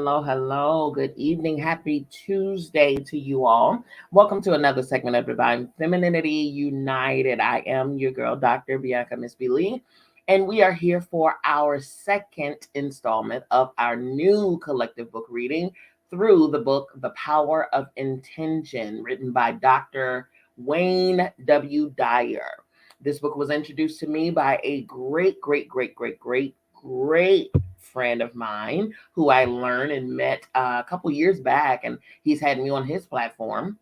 hello. Good evening. Happy Tuesday to you all. Welcome to another segment of Divine Femininity United. I am your girl, Dr. Bianca Miss B. Lee, and we are here for our second installment of our new collective book reading through the book, The Power of Intention, written by Dr. Wayne W. Dyer. This book was introduced to me by a great friend of mine who I learned and met a couple years back, and he's had me on his platform,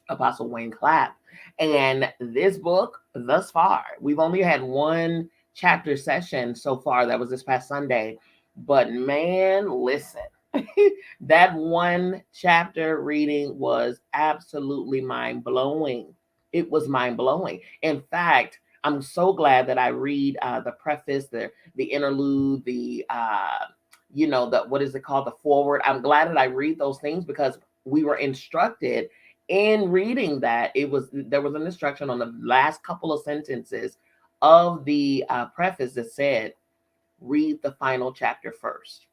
Apostle Wayne Clapp. And this book, thus far, we've only had one chapter session so far. That was this past Sunday. But man, listen, that one chapter reading was absolutely mind blowing. It was mind blowing. In fact, I'm so glad that I read the preface, the interlude, the what is it called, the forward. I'm glad that I read those things because we were instructed in reading that. There was an instruction on the last couple of sentences of the preface that said, read the final chapter first.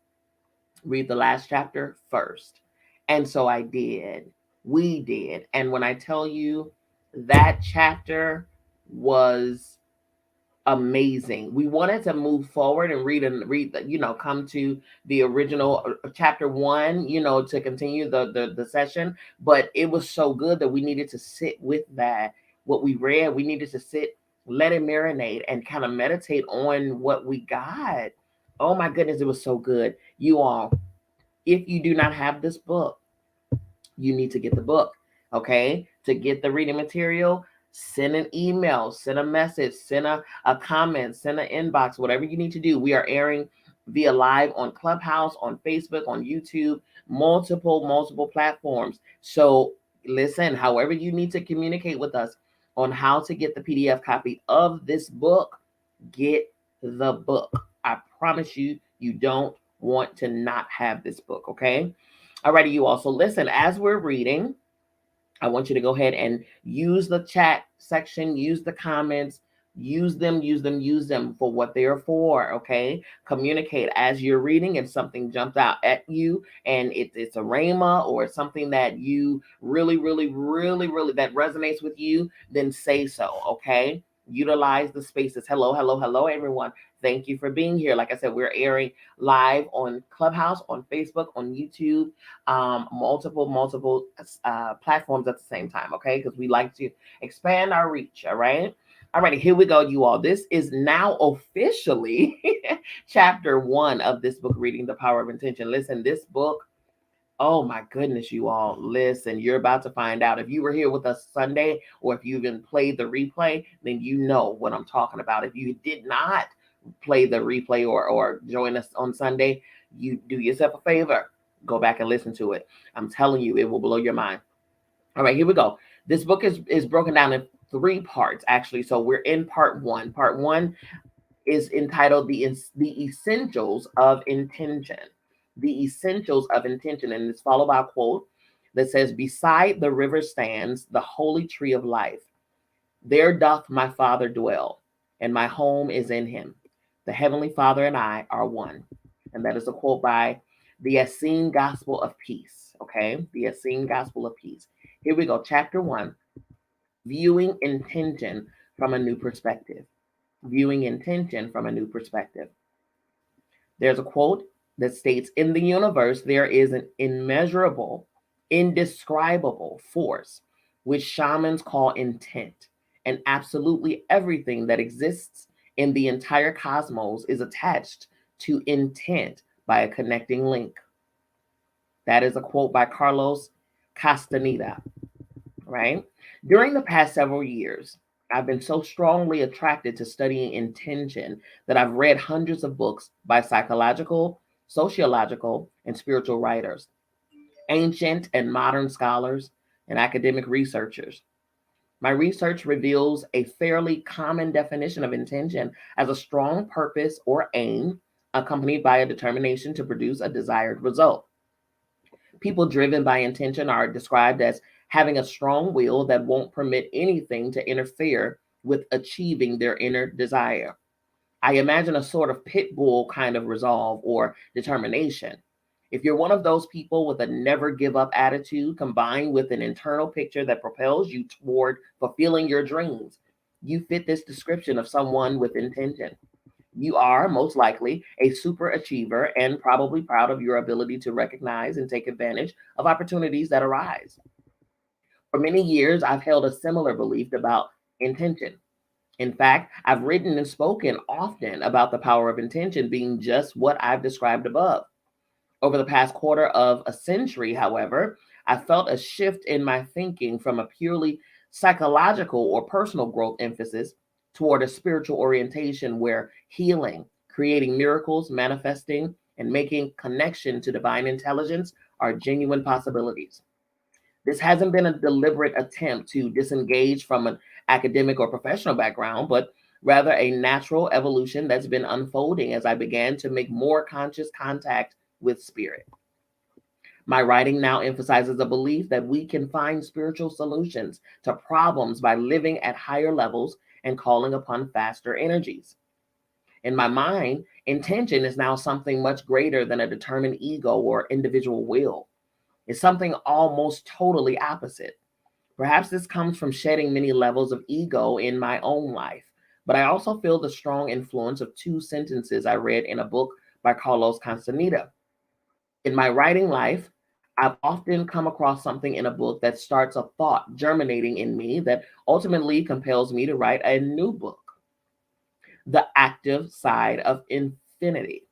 Read the last chapter first. And so I did. We did. And when I tell you that chapter was amazing, we wanted to move forward and come to the original chapter one, to continue the session. But it was so good that we needed to sit with that. What we read, we needed to sit, let it marinate, and kind of meditate on what we got. Oh my goodness, it was so good. You all, if you do not have this book, you need to get the book. Okay. To get the reading material, send an email, send a message, send a comment, send an inbox, whatever you need to do. We are airing via live on Clubhouse, on Facebook, on YouTube, multiple platforms. So listen, however you need to communicate with us on how to get the PDF copy of this book, get the book. I promise you, you don't want to not have this book, okay? Alrighty, you all. So listen, as we're reading, I want you to go ahead and use the chat section, use the comments, use them for what they are for, okay? Communicate as you're reading. If something jumps out at you and it's a rhema or something that you really, that resonates with you, then say so, okay? Utilize the spaces. Hello, everyone. Thank you for being here. Like I said, we're airing live on Clubhouse, on Facebook, on YouTube, multiple platforms at the same time, okay? Because we like to expand our reach, all right? All righty, here we go, you all. This is now officially chapter one of this book reading, The Power of Intention. Listen, this book, oh my goodness, you all, listen, you're about to find out. If you were here with us Sunday, or if you even played the replay, then you know what I'm talking about. If you did not play the replay or join us on Sunday, you do yourself a favor. Go back and listen to it. I'm telling you, it will blow your mind. All right, here we go. This book is broken down in three parts, actually. So we're in part one. Part one is entitled The Essentials of Intention. The Essentials of Intention. And it's followed by a quote that says, beside the river stands the holy tree of life. There doth my Father dwell, and my home is in him. The Heavenly Father and I are one. And that is a quote by the Essene Gospel of Peace. Okay, the Essene Gospel of Peace. Here we go. Chapter one, viewing intention from a new perspective. Viewing intention from a new perspective. There's a quote that states, in the universe, there is an immeasurable, indescribable force, which shamans call intent. And absolutely everything that exists in the entire cosmos is attached to intent by a connecting link. That is a quote by Carlos Castaneda, right? During the past several years, I've been so strongly attracted to studying intention that I've read hundreds of books by psychological, sociological, and spiritual writers, ancient and modern scholars, and academic researchers. My research reveals a fairly common definition of intention as a strong purpose or aim accompanied by a determination to produce a desired result. People driven by intention are described as having a strong will that won't permit anything to interfere with achieving their inner desire. I imagine a sort of pit bull kind of resolve or determination. If you're one of those people with a never give up attitude combined with an internal picture that propels you toward fulfilling your dreams, you fit this description of someone with intention. You are most likely a super achiever and probably proud of your ability to recognize and take advantage of opportunities that arise. For many years, I've held a similar belief about intention. In fact, I've written and spoken often about the power of intention being just what I've described above. Over the past quarter of a century, however, I felt a shift in my thinking from a purely psychological or personal growth emphasis toward a spiritual orientation where healing, creating miracles, manifesting, and making connection to divine intelligence are genuine possibilities. This hasn't been a deliberate attempt to disengage from an academic or professional background, but rather a natural evolution that's been unfolding as I began to make more conscious contact with spirit. My writing now emphasizes a belief that we can find spiritual solutions to problems by living at higher levels and calling upon faster energies. In my mind, intention is now something much greater than a determined ego or individual will. It's something almost totally opposite. Perhaps this comes from shedding many levels of ego in my own life, but I also feel the strong influence of two sentences I read in a book by Carlos Castaneda. In my writing life, I've often come across something in a book that starts a thought germinating in me that ultimately compels me to write a new book, The Active Side of Infinity.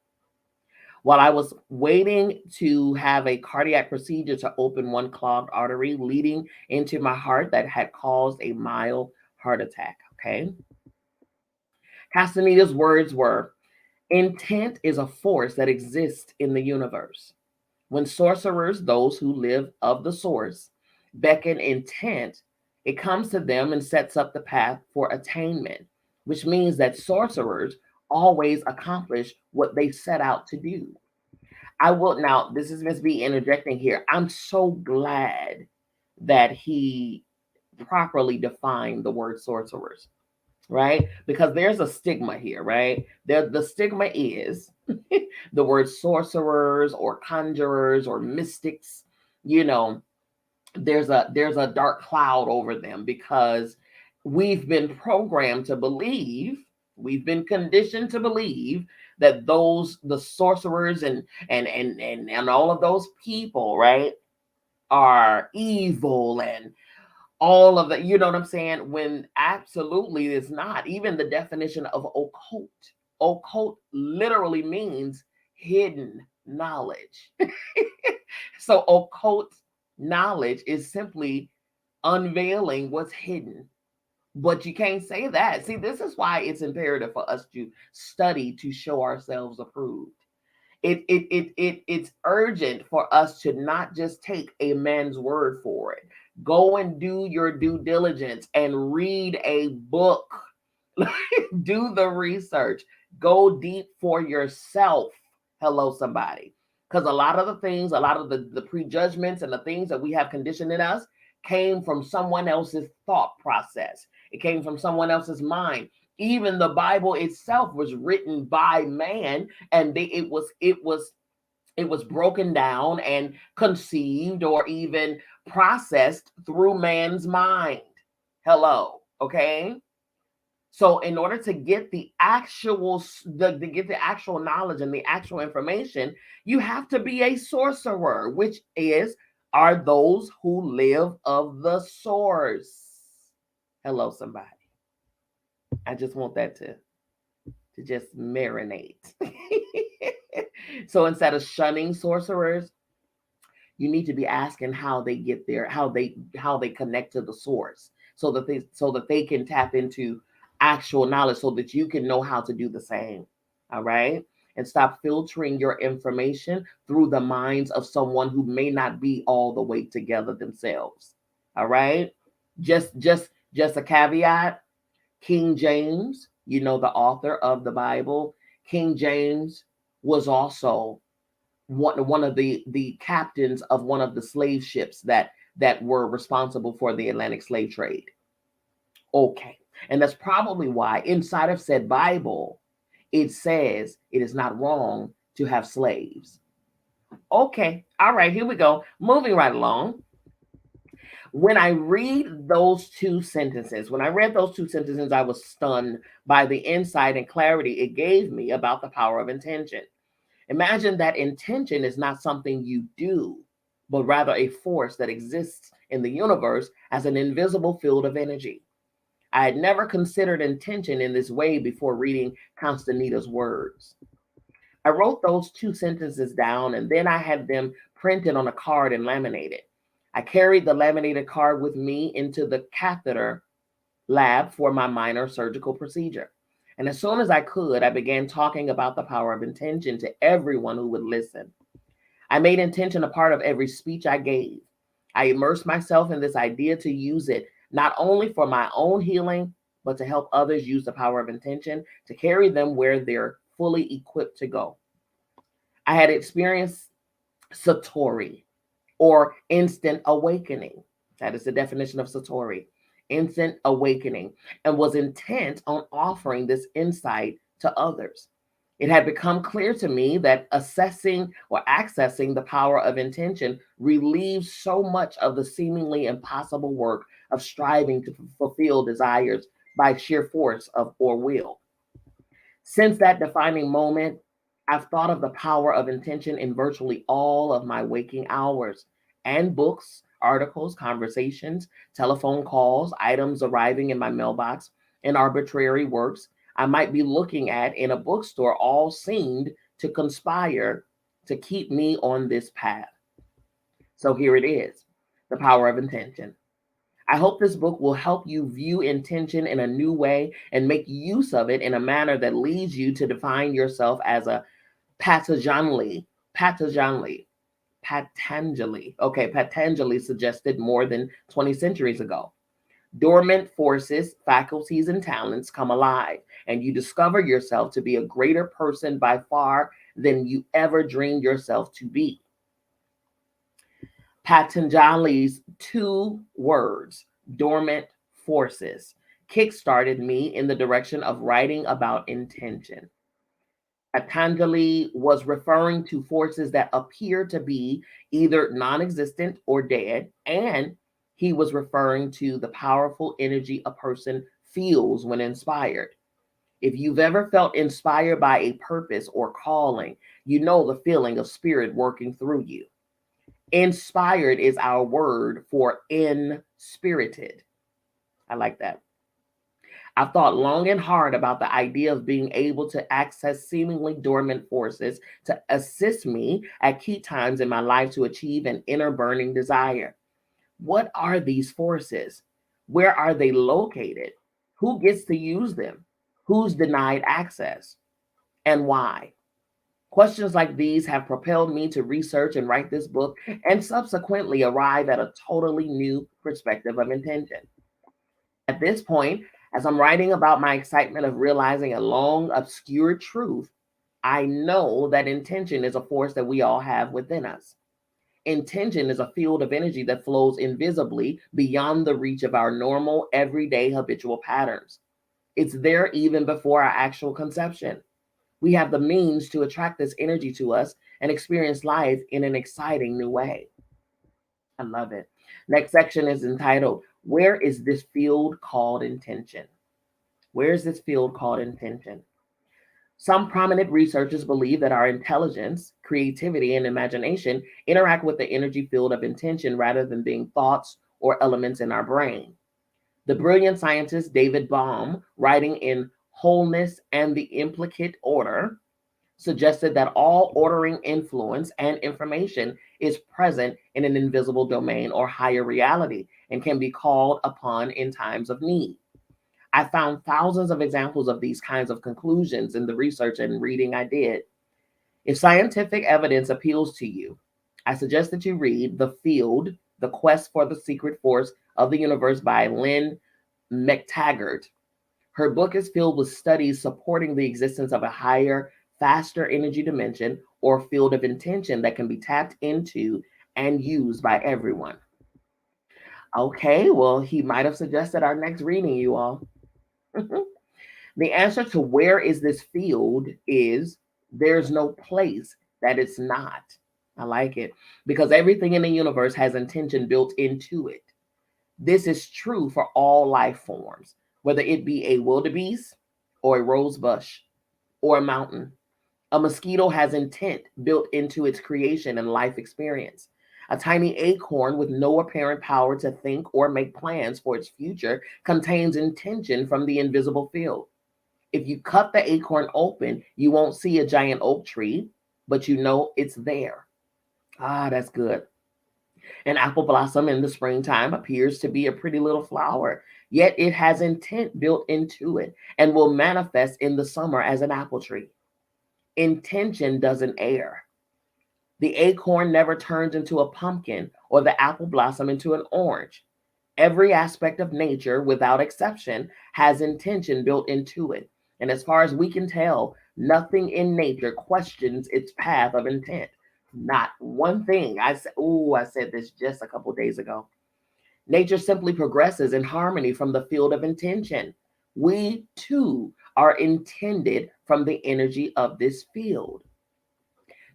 While I was waiting to have a cardiac procedure to open one clogged artery leading into my heart that had caused a mild heart attack. Okay. Castaneda's words were, intent is a force that exists in the universe. When sorcerers, those who live of the source, beckon intent, it comes to them and sets up the path for attainment, which means that sorcerers always accomplish what they set out to do. I will now, this is Miss B interjecting here. I'm so glad that he properly defined the word sorcerers, right? Because there's a stigma here, right? The stigma is the word sorcerers or conjurers or mystics, you know, there's a dark cloud over them because we've been programmed to believe, we've been conditioned to believe that those the sorcerers and all of those people, right, are evil and all of that, you know what I'm saying? When absolutely it's not. Even the definition of occult literally means hidden knowledge. So occult knowledge is simply unveiling what's hidden. But you can't say that. See, this is why it's imperative for us to study to show ourselves approved. It's urgent for us to not just take a man's word for it. Go and do your due diligence and read a book. Do the research. Go deep for yourself. Hello, somebody. Because a lot of the things, a lot of the prejudgments and the things that we have conditioned in us came from someone else's thought process. It came from someone else's mind. Even the Bible itself was written by man, and it was broken down and conceived or even processed through man's mind. Hello, okay? So in order to get the actual to get the actual knowledge and the actual information, you have to be a sorcerer, which is are those who live of the source. Hello, somebody. I just want that to just marinate. So instead of shunning sorcerers, you need to be asking how they get there, how they connect to the source, so that they can tap into actual knowledge, so that you can know how to do the same. All right. And stop filtering your information through the minds of someone who may not be all the way together themselves. All right. Just a caveat. King James, the author of the Bible, King James was also one of the captains of one of the slave ships that were responsible for the Atlantic slave trade. Okay. And that's probably why inside of said Bible, it says it is not wrong to have slaves. Okay, all right, here we go. Moving right along. When I read those two sentences, when I read those two sentences, I was stunned by the insight and clarity it gave me about the power of intention. Imagine that intention is not something you do, but rather a force that exists in the universe as an invisible field of energy. I had never considered intention in this way before reading Constantina's words. I wrote those two sentences down and then I had them printed on a card and laminated. I carried the laminated card with me into the catheter lab for my minor surgical procedure. And as soon as I could, I began talking about the power of intention to everyone who would listen. I made intention a part of every speech I gave. I immersed myself in this idea to use it not only for my own healing, but to help others use the power of intention to carry them where they're fully equipped to go. I had experienced Satori, or instant awakening. That is the definition of Satori, instant awakening, and was intent on offering this insight to others. It had become clear to me that assessing or accessing the power of intention relieves so much of the seemingly impossible work of striving to fulfill desires by sheer force of or will. Since that defining moment, I've thought of the power of intention in virtually all of my waking hours and books, articles, conversations, telephone calls, items arriving in my mailbox, and arbitrary works I might be looking at in a bookstore all seemed to conspire to keep me on this path. So here it is, the power of intention. I hope this book will help you view intention in a new way and make use of it in a manner that leads you to define yourself as a Patanjali, Patanjali suggested more than 20 centuries ago. Dormant forces, faculties, and talents come alive, and you discover yourself to be a greater person by far than you ever dreamed yourself to be. Patanjali's two words, dormant forces, kickstarted me in the direction of writing about intention. Patanjali was referring to forces that appear to be either non existent or dead, and he was referring to the powerful energy a person feels when inspired. If you've ever felt inspired by a purpose or calling, you know the feeling of spirit working through you. Inspired is our word for inspirited. I like that. I've thought long and hard about the idea of being able to access seemingly dormant forces to assist me at key times in my life to achieve an inner burning desire. What are these forces? Where are they located? Who gets to use them? Who's denied access? And why? Questions like these have propelled me to research and write this book and subsequently arrive at a totally new perspective of intention. At this point, as I'm writing about my excitement of realizing a long obscured truth, I know that intention is a force that we all have within us. Intention is a field of energy that flows invisibly beyond the reach of our normal, everyday, habitual patterns. It's there even before our actual conception. We have the means to attract this energy to us and experience life in an exciting new way. I love it. Next section is entitled, Where is this field called intention? Where is this field called intention? Some prominent researchers believe that our intelligence, creativity, and imagination interact with the energy field of intention rather than being thoughts or elements in our brain. The brilliant scientist David Bohm, writing in Wholeness and the Implicate Order, suggested that all ordering influence and information is present in an invisible domain or higher reality and can be called upon in times of need. I found thousands of examples of these kinds of conclusions in the research and reading I did. If scientific evidence appeals to you, I suggest that you read The Field, The Quest for the Secret Force of the Universe by Lynn McTaggart. Her book is filled with studies supporting the existence of a higher, faster energy dimension or field of intention that can be tapped into and used by everyone. Okay, well, he might have suggested our next reading, you all. The answer to where is this field is there's no place that it's not. I like it because everything in the universe has intention built into it. This is true for all life forms, whether it be a wildebeest or a rose bush or a mountain. A mosquito has intent built into its creation and life experience. A tiny acorn with no apparent power to think or make plans for its future contains intention from the invisible field. If you cut the acorn open, you won't see a giant oak tree, but you know it's there. Ah, that's good. An apple blossom in the springtime appears to be a pretty little flower, yet it has intent built into it and will manifest in the summer as an apple tree. Intention doesn't err. The acorn never turns into a pumpkin or the apple blossom into an orange. Every aspect of nature, without exception, has intention built into it. And as far as we can tell, nothing in nature questions its path of intent. Not one thing. I said this just a couple days ago. Nature simply progresses in harmony from the field of intention. We too are intended from the energy of this field.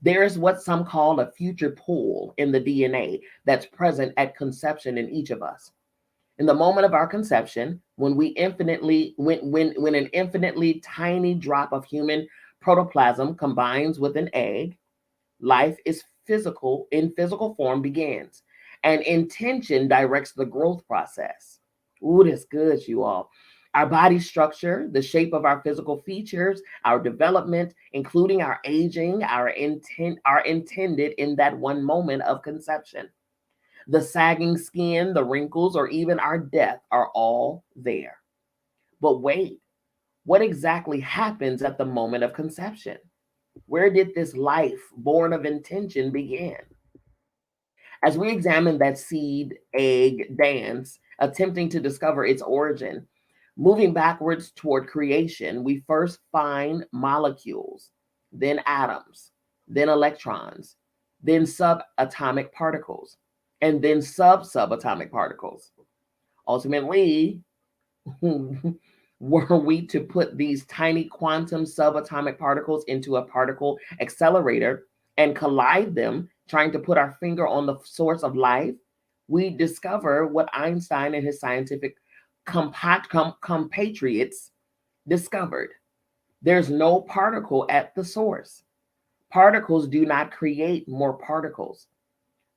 There is what some call a future pool in the DNA that's present at conception in each of us. In the moment of our conception, when an infinitely tiny drop of human protoplasm combines with an egg, life is physical in physical form begins, and intention directs the growth process. Ooh, that's good, you all. Our body structure, the shape of our physical features, our development, including our aging, our intent are intended in that one moment of conception. The sagging skin, the wrinkles, or even our death are all there. But wait, what exactly happens at the moment of conception? Where did this life born of intention begin? As we examine that seed egg dance, attempting to discover its origin, moving backwards toward creation, we first find molecules, then atoms, then electrons, then subatomic particles, and then subatomic particles. Ultimately, were we to put these tiny quantum subatomic particles into a particle accelerator and collide them, trying to put our finger on the source of life, we discover what Einstein and his scientific compatriots discovered. There's no particle at the source. Particles do not create more particles.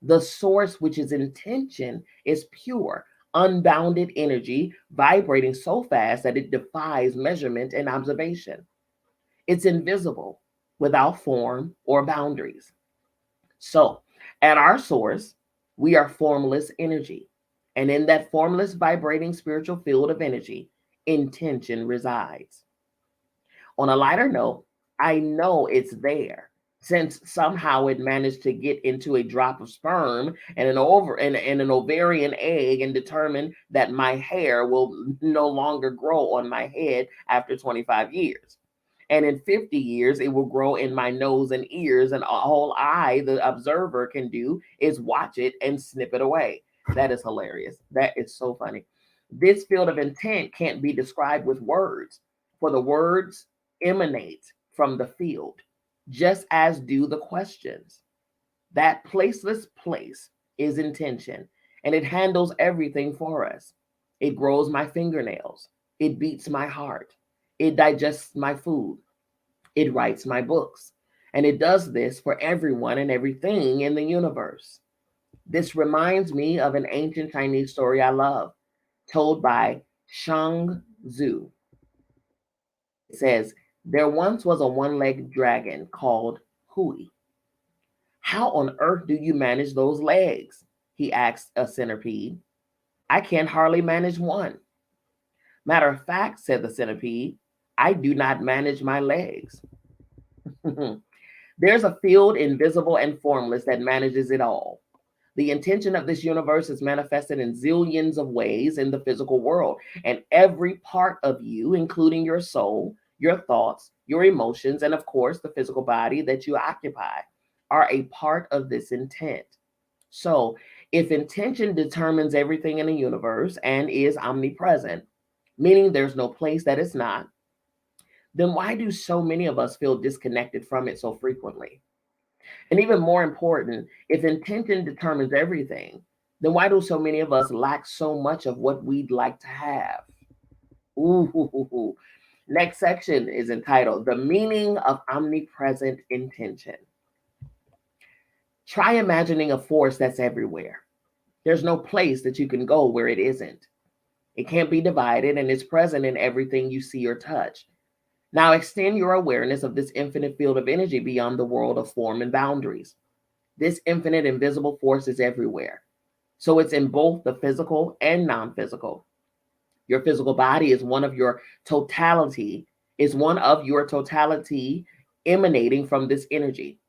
The source, which is intention, is pure, unbounded energy vibrating so fast that it defies measurement and observation. It's invisible, without form or boundaries. So, at our source, we are formless energy. And in that formless, vibrating spiritual field of energy, intention resides. On a lighter note, I know it's there since somehow it managed to get into a drop of sperm and an ovarian egg and determine that my hair will no longer grow on my head after 25 years. And in 50 years, it will grow in my nose and ears, and all the observer, can do is watch it and snip it away. That is hilarious. That is so funny. This field of intent can't be described with words, for the words emanate from the field, just as do the questions. That placeless place is intention, and it handles everything for us. It grows my fingernails, it beats my heart, it digests my food, it writes my books, and it does this for everyone and everything in the universe. This reminds me of an ancient Chinese story I love, told by Shang Zhu. It says, there once was a one-legged dragon called Hui. How on earth do you manage those legs? He asked a centipede. I can hardly manage one. Matter of fact, said the centipede, I do not manage my legs. There's a field invisible and formless that manages it all. The intention of this universe is manifested in zillions of ways in the physical world, and every part of you, including your soul, your thoughts, your emotions, and of course, the physical body that you occupy, are a part of this intent. So, if intention determines everything in the universe and is omnipresent, meaning there's no place that it's not, then why do so many of us feel disconnected from it so frequently? And even more important, if intention determines everything, then why do so many of us lack so much of what we'd like to have? Ooh. Next section is entitled The Meaning of Omnipresent Intention. Try imagining a force that's everywhere. There's no place that you can go where it isn't. It can't be divided and is present in everything you see or touch. Now extend your awareness of this infinite field of energy beyond the world of form and boundaries. This infinite invisible force is everywhere. So it's in both the physical and non-physical. Your physical body is one of your totality emanating from this energy.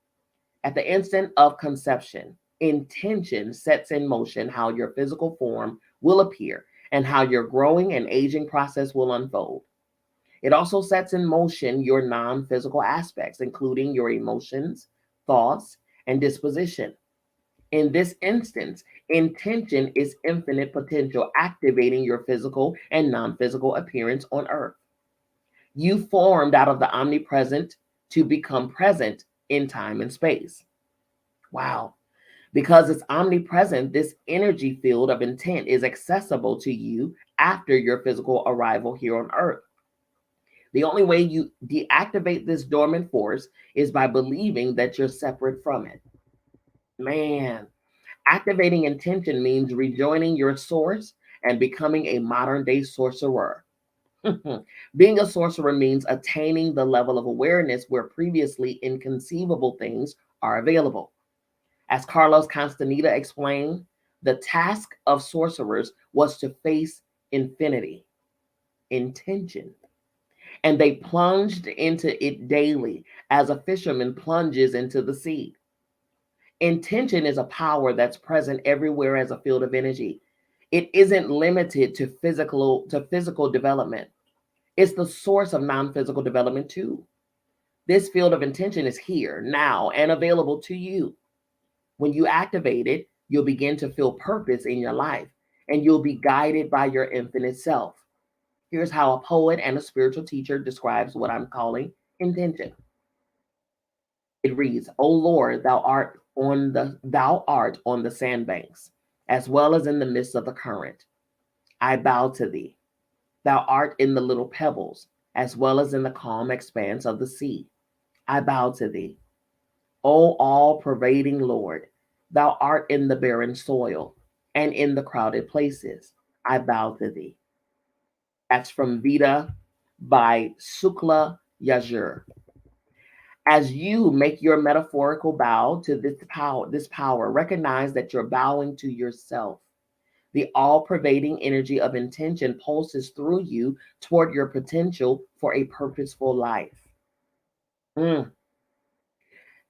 At the instant of conception, intention sets in motion how your physical form will appear and how your growing and aging process will unfold. It also sets in motion your non physical aspects, including your emotions, thoughts, and disposition. In this instance, intention is infinite potential activating your physical and non physical appearance on earth. You formed out of the omnipresent to become present in time and space. Wow. Because it's omnipresent, this energy field of intent is accessible to you after your physical arrival here on earth. The only way you deactivate this dormant force is by believing that you're separate from it. Man, activating intention means rejoining your source and becoming a modern day sorcerer. Being a sorcerer means attaining the level of awareness where previously inconceivable things are available. As Carlos Castaneda explained, the task of sorcerers was to face infinity, intention, and they plunged into it daily as a fisherman plunges into the sea. Intention is a power that's present everywhere as a field of energy. It isn't limited to physical development. It's the source of non-physical development too. This field of intention is here now and available to you. When you activate it, you'll begin to feel purpose in your life and you'll be guided by your infinite self. Here's how a poet and a spiritual teacher describes what I'm calling intention. It reads, "O Lord, thou art on the sandbanks, as well as in the midst of the current. I bow to thee. Thou art in the little pebbles, as well as in the calm expanse of the sea. I bow to thee. O all pervading Lord, thou art in the barren soil and in the crowded places. I bow to thee." That's from Vita by Sukla Yajur. As you make your metaphorical bow to this power, recognize that you're bowing to yourself. The all-pervading energy of intention pulses through you toward your potential for a purposeful life. Mm.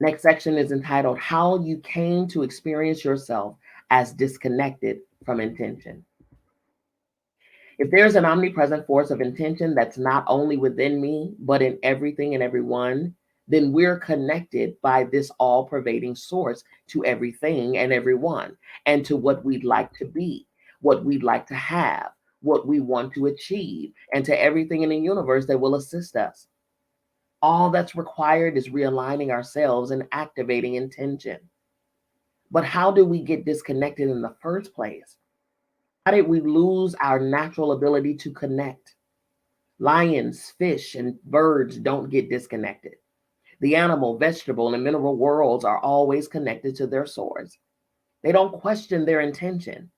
Next section is entitled How You Came to Experience Yourself as Disconnected from Intention. If there's an omnipresent force of intention that's not only within me, but in everything and everyone, then we're connected by this all pervading source to everything and everyone, and to what we'd like to be, what we'd like to have, what we want to achieve, and to everything in the universe that will assist us. All that's required is realigning ourselves and activating intention. But how do we get disconnected in the first place? How did we lose our natural ability to connect? Lions, fish, and birds don't get disconnected. The animal, vegetable, and mineral worlds are always connected to their source. They don't question their intention.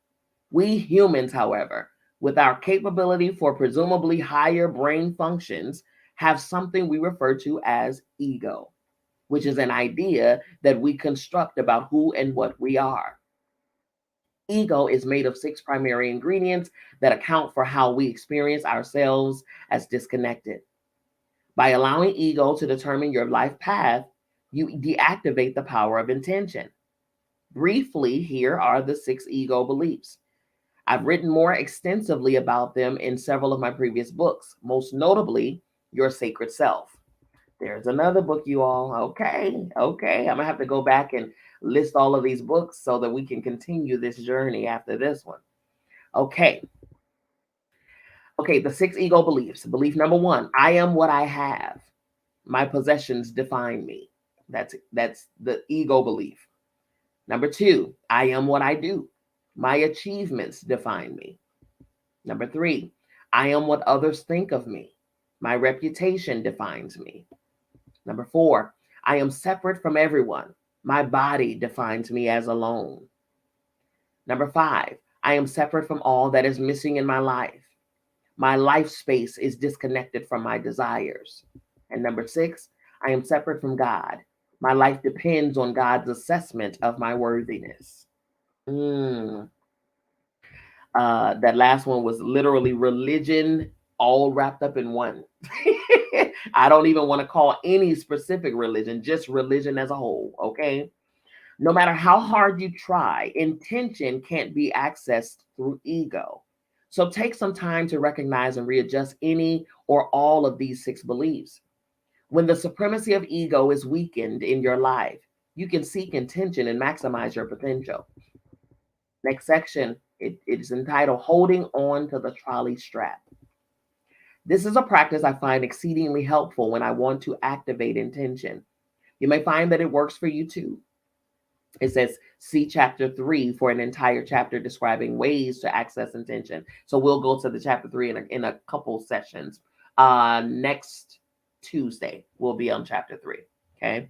We humans, however, with our capability for presumably higher brain functions, have something we refer to as ego, which is an idea that we construct about who and what we are. Ego is made of six primary ingredients that account for how we experience ourselves as disconnected. By allowing ego to determine your life path, you deactivate the power of intention. Briefly, here are the six ego beliefs. I've written more extensively about them in several of my previous books, most notably, Your Sacred Self. There's another book, you all. Okay. I'm going to have to go back and list all of these books so that we can continue this journey after this one. Okay. The six ego beliefs. Belief number one, I am what I have. My possessions define me. That's the ego belief. Number two, I am what I do. My achievements define me. Number three, I am what others think of me. My reputation defines me. Number four, I am separate from everyone. My body defines me as alone. Number five, I am separate from all that is missing in my life. My life space is disconnected from my desires. And number six, I am separate from God. My life depends on God's assessment of my worthiness. Mm. That last one was literally religion all wrapped up in one. I don't even want to call any specific religion, just religion as a whole. Okay. No matter how hard you try, intention can't be accessed through ego. So take some time to recognize and readjust any or all of these six beliefs. When the supremacy of ego is weakened in your life, you can seek intention and maximize your potential. Next section, it is entitled Holding On to the Trolley Strap. This is a practice I find exceedingly helpful when I want to activate intention. You may find that it works for you too. It says, see chapter 3 for an entire chapter describing ways to access intention. So we'll go to the chapter 3 in a couple sessions. Next Tuesday, we'll be on chapter 3. Okay.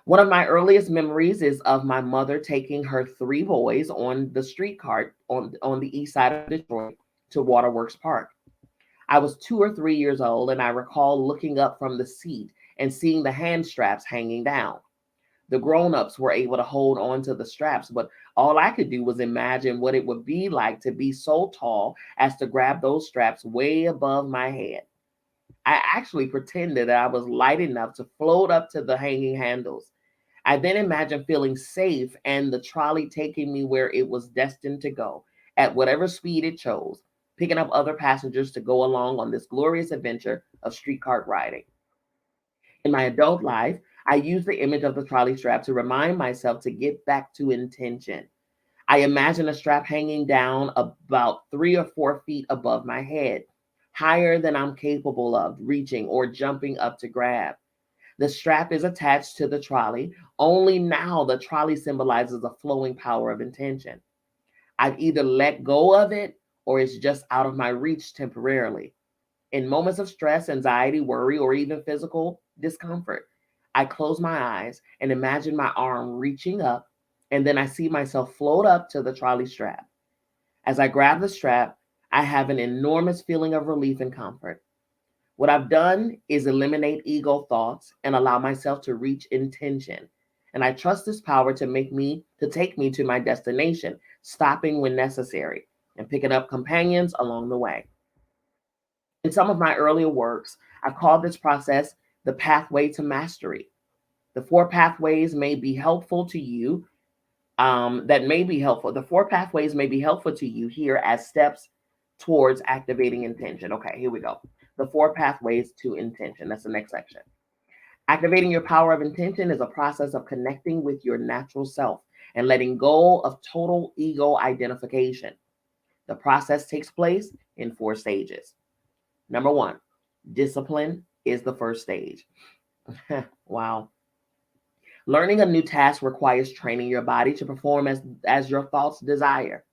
One of my earliest memories is of my mother taking her three boys on the streetcar on the east side of Detroit to Waterworks Park. I was 2 or 3 years old, and I recall looking up from the seat and seeing the hand straps hanging down. The grown-ups were able to hold on to the straps, but all I could do was imagine what it would be like to be so tall as to grab those straps way above my head. I actually pretended that I was light enough to float up to the hanging handles. I then imagined feeling safe and the trolley taking me where it was destined to go, at whatever speed it chose, picking up other passengers to go along on this glorious adventure of streetcar riding. In my adult life, I use the image of the trolley strap to remind myself to get back to intention. I imagine a strap hanging down about 3 or 4 feet above my head, higher than I'm capable of reaching or jumping up to grab. The strap is attached to the trolley, only now the trolley symbolizes a flowing power of intention. I've either let go of it or it's just out of my reach temporarily. In moments of stress, anxiety, worry, or even physical discomfort, I close my eyes and imagine my arm reaching up, and then I see myself float up to the trolley strap. As I grab the strap, I have an enormous feeling of relief and comfort. What I've done is eliminate ego thoughts and allow myself to reach intention. And I trust this power to take me to my destination, stopping when necessary and picking up companions along the way. In some of my earlier works, I've called this process the pathway to mastery. The four pathways may be helpful to you. That may be helpful. The four pathways may be helpful to you here as steps towards activating intention. Okay, here we go. The four pathways to intention. That's the next section. Activating your power of intention is a process of connecting with your natural self and letting go of total ego identification. The process takes place in 4 stages. Number one, discipline is the first stage. Wow. Learning a new task requires training your body to perform as your thoughts desire.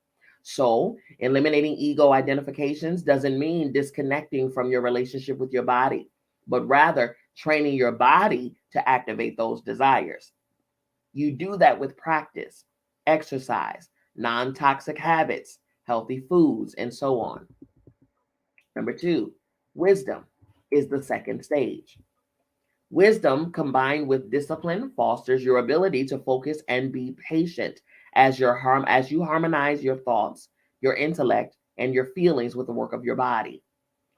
So, eliminating ego identifications doesn't mean disconnecting from your relationship with your body, but rather training your body to activate those desires. You do that with practice, exercise, non toxic habits, healthy foods, and so on. Number two, wisdom is the second stage. Wisdom combined with discipline fosters your ability to focus and be patient as you harmonize your thoughts, your intellect, and your feelings with the work of your body.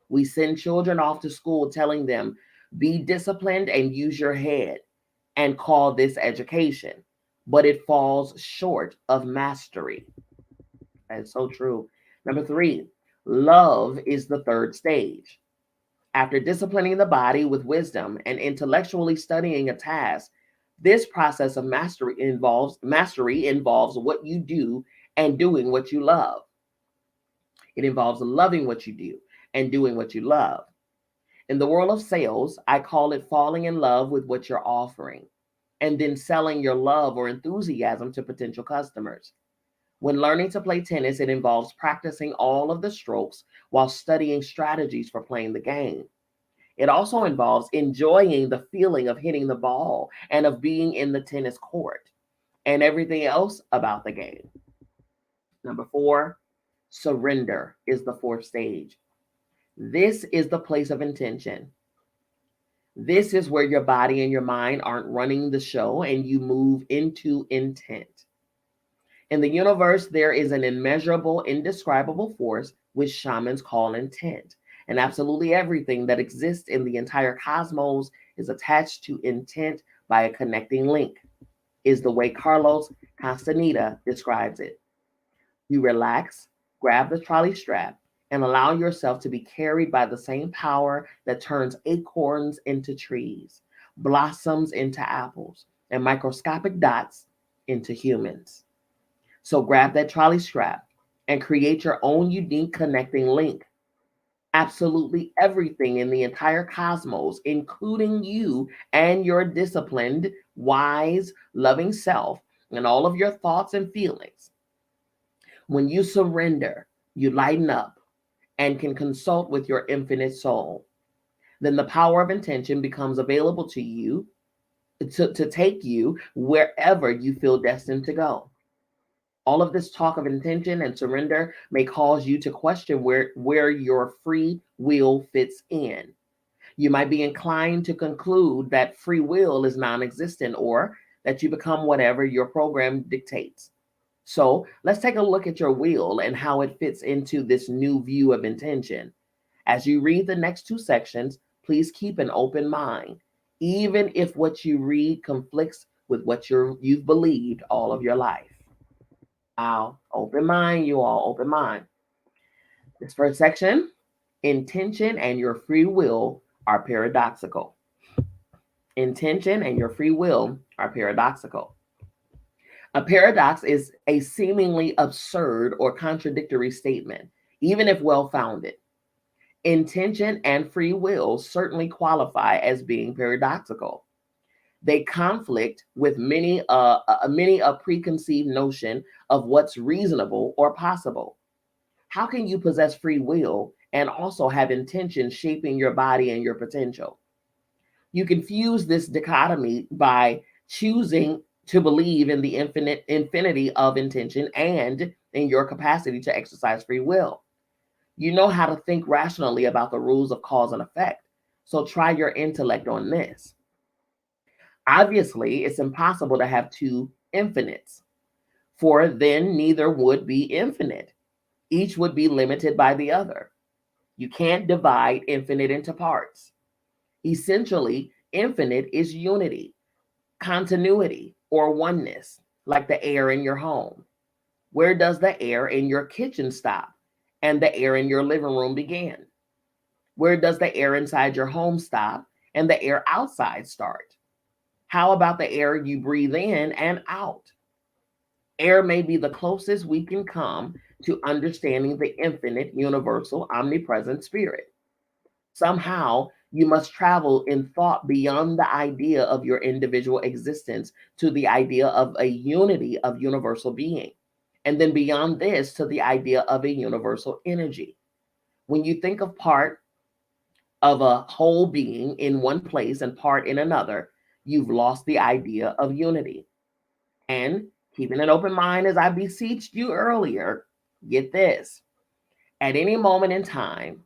We send children off to school telling them, be disciplined and use your head, and call this education, but it falls short of mastery. That's so true. Number three, love is the third stage. After disciplining the body with wisdom and intellectually studying a task, this process of mastery involves what you do and doing what you love. It involves loving what you do and doing what you love. In the world of sales, I call it falling in love with what you're offering. and then selling your love or enthusiasm to potential customers. When learning to play tennis, it involves practicing all of the strokes while studying strategies for playing the game. It also involves enjoying the feeling of hitting the ball and of being in the tennis court and everything else about the game. Number four, surrender is the fourth stage. This is the place of intention. This is where your body and your mind aren't running the show and you move into intent. In the universe, there is an immeasurable, indescribable force which shamans call intent. And absolutely everything that exists in the entire cosmos is attached to intent by a connecting link, is the way Carlos Castaneda describes it. You relax, grab the trolley strap, and allow yourself to be carried by the same power that turns acorns into trees, blossoms into apples, and microscopic dots into humans. So grab that trolley strap and create your own unique connecting link. Absolutely everything in the entire cosmos, including you and your disciplined, wise, loving self, and all of your thoughts and feelings. When you surrender, you lighten up and can consult with your infinite soul. Then the power of intention becomes available to you to take you wherever you feel destined to go. All of this talk of intention and surrender may cause you to question where your free will fits in. You might be inclined to conclude that free will is non existent or that you become whatever your program dictates. So let's take a look at your will and how it fits into this new view of intention. As you read the next two sections, please keep an open mind, even if what you read conflicts with what you've believed all of your life. Wow, open mind, you all, open mind. This first section, intention and your free will are paradoxical. Intention and your free will are paradoxical. A paradox is a seemingly absurd or contradictory statement, even if well founded. Intention and free will certainly qualify as being paradoxical. They conflict with many a preconceived notion of what's reasonable or possible. How can you possess free will and also have intention shaping your body and your potential? You confuse this dichotomy by choosing to believe in the infinity of intention and in your capacity to exercise free will. You know how to think rationally about the rules of cause and effect. So try your intellect on this. Obviously, it's impossible to have two infinites, for then neither would be infinite. Each would be limited by the other. You can't divide infinite into parts. Essentially, infinite is unity, continuity, or oneness, like the air in your home. Where does the air in your kitchen stop and the air in your living room begin? Where does the air inside your home stop and the air outside start? How about the air you breathe in and out? Air may be the closest we can come to understanding the infinite, universal, omnipresent spirit. Somehow, you must travel in thought beyond the idea of your individual existence to the idea of a unity of universal being. And then beyond this to the idea of a universal energy. When you think of part of a whole being in one place and part in another, you've lost the idea of unity. And keeping an open mind, as I beseeched you earlier, get this. At any moment in time,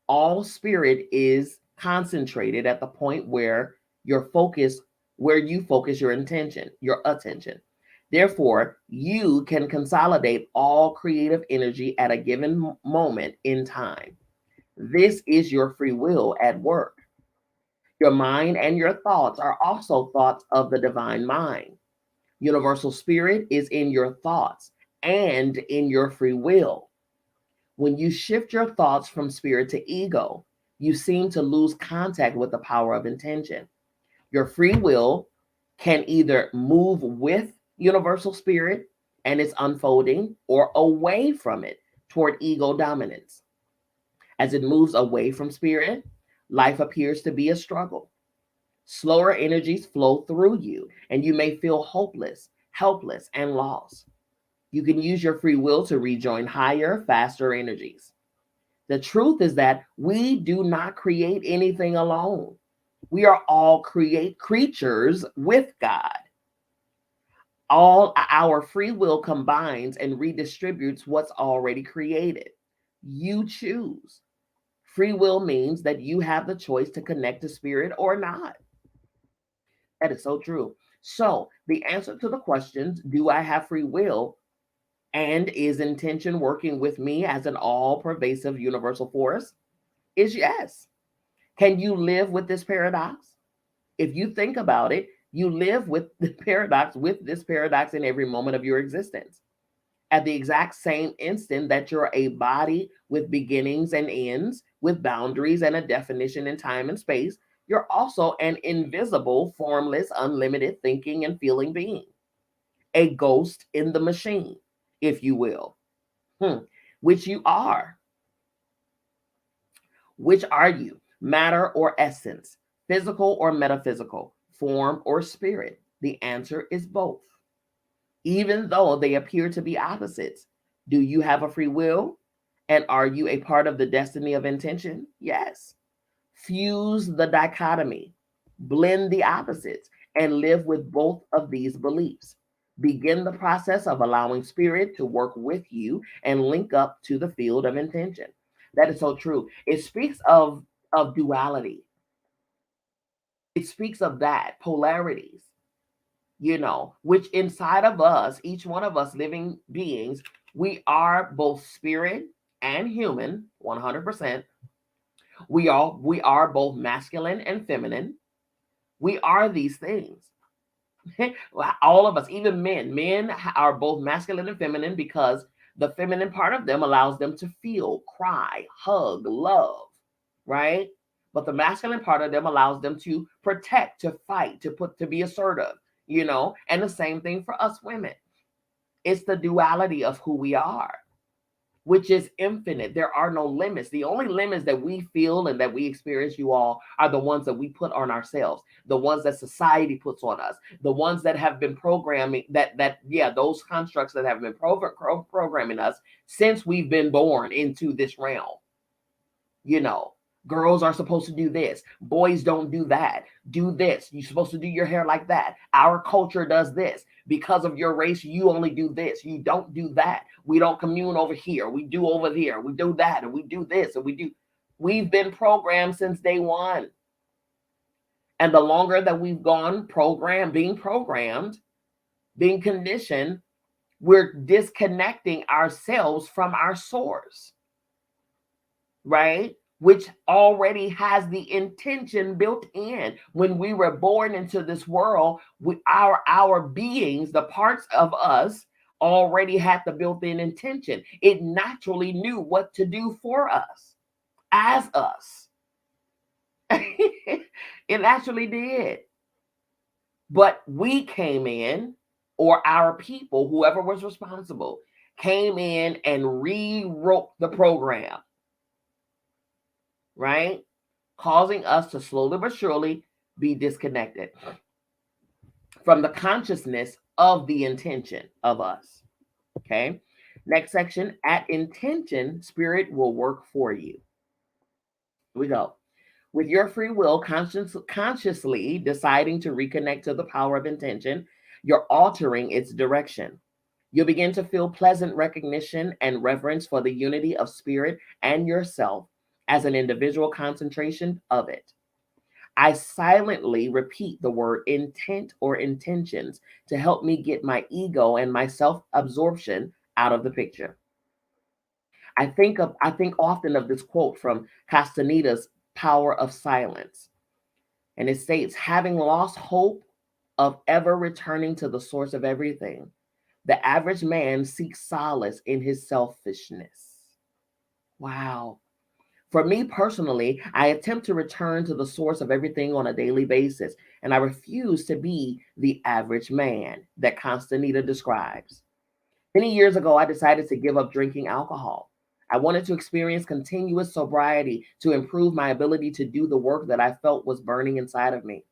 all spirit is concentrated at the point where you focus your intention, your attention. Therefore, you can consolidate all creative energy at a given moment in time. This is your free will at work. Your mind and your thoughts are also thoughts of the divine mind. Universal spirit is in your thoughts and in your free will. When you shift your thoughts from spirit to ego, you seem to lose contact with the power of intention. Your free will can either move with universal spirit and its unfolding or away from it toward ego dominance. As it moves away from spirit, life appears to be a struggle. Slower energies flow through you, and you may feel hopeless, helpless, and lost. You can use your free will to rejoin higher, faster energies. The truth is that we do not create anything alone. We are all create creatures with God. All our free will combines and redistributes what's already created. You choose. Free will means that you have the choice to connect to spirit or not. That is so true. So, the answer to the questions, do I have free will? And is intention working with me as an all pervasive universal force? Is yes. Can you live with this paradox? If you think about it, you live with the paradox, with this paradox in every moment of your existence. At the exact same instant that you're a body with beginnings and ends, with boundaries and a definition in time and space, you're also an invisible, formless, unlimited thinking and feeling being, a ghost in the machine, if you will, which you are. Which are you? Matter or essence? Physical or metaphysical? Form or spirit? The answer is both. Even though they appear to be opposites, do you have a free will? And are you a part of the destiny of intention? Yes. Fuse the dichotomy, blend the opposites, and live with both of these beliefs. Begin the process of allowing spirit to work with you and link up to the field of intention. That is so true. It speaks of duality. It speaks of that polarities, which inside of us, each one of us living beings, we are both spirit and human, 100%. We are both masculine and feminine. We are these things. All of us, even men are both masculine and feminine because the feminine part of them allows them to feel, cry, hug, love, right? But the masculine part of them allows them to protect, to fight, to be assertive, and the same thing for us women. It's the duality of who we are, which is infinite. There are no limits. The only limits that we feel and that we experience, you all, are the ones that we put on ourselves, the ones that society puts on us, the ones that have been programming those constructs that have been programming us since we've been born into this realm. Girls are supposed to do this, boys don't do that. Do this, you're supposed to do your hair like that. Our culture does this. Because of your race, you only do this, you don't do that. We don't commune over here, we do over there. We do that, and we do this, and we've been programmed since day one. And the longer that we've gone programmed, being conditioned, we're disconnecting ourselves from our source, right? Which already has the intention built in. When we were born into this world, our beings, the parts of us, already had the built-in intention. It naturally knew what to do for us, as us. It actually did. But we came in, or our people, whoever was responsible, came in and rewrote the program, right? Causing us to slowly but surely be disconnected from the consciousness of the intention of us. Okay. Next section, at intention, spirit will work for you. Here we go. With your free will consciously deciding to reconnect to the power of intention, you're altering its direction. You'll begin to feel pleasant recognition and reverence for the unity of spirit and yourself as an individual concentration of it. I silently repeat the word intent or intentions to help me get my ego and my self-absorption out of the picture. I think often of this quote from Castaneda's Power of Silence. And it states, having lost hope of ever returning to the source of everything, the average man seeks solace in his selfishness. Wow. For me personally, I attempt to return to the source of everything on a daily basis, and I refuse to be the average man that Castaneda describes. Many years ago, I decided to give up drinking alcohol. I wanted to experience continuous sobriety to improve my ability to do the work that I felt was burning inside of me.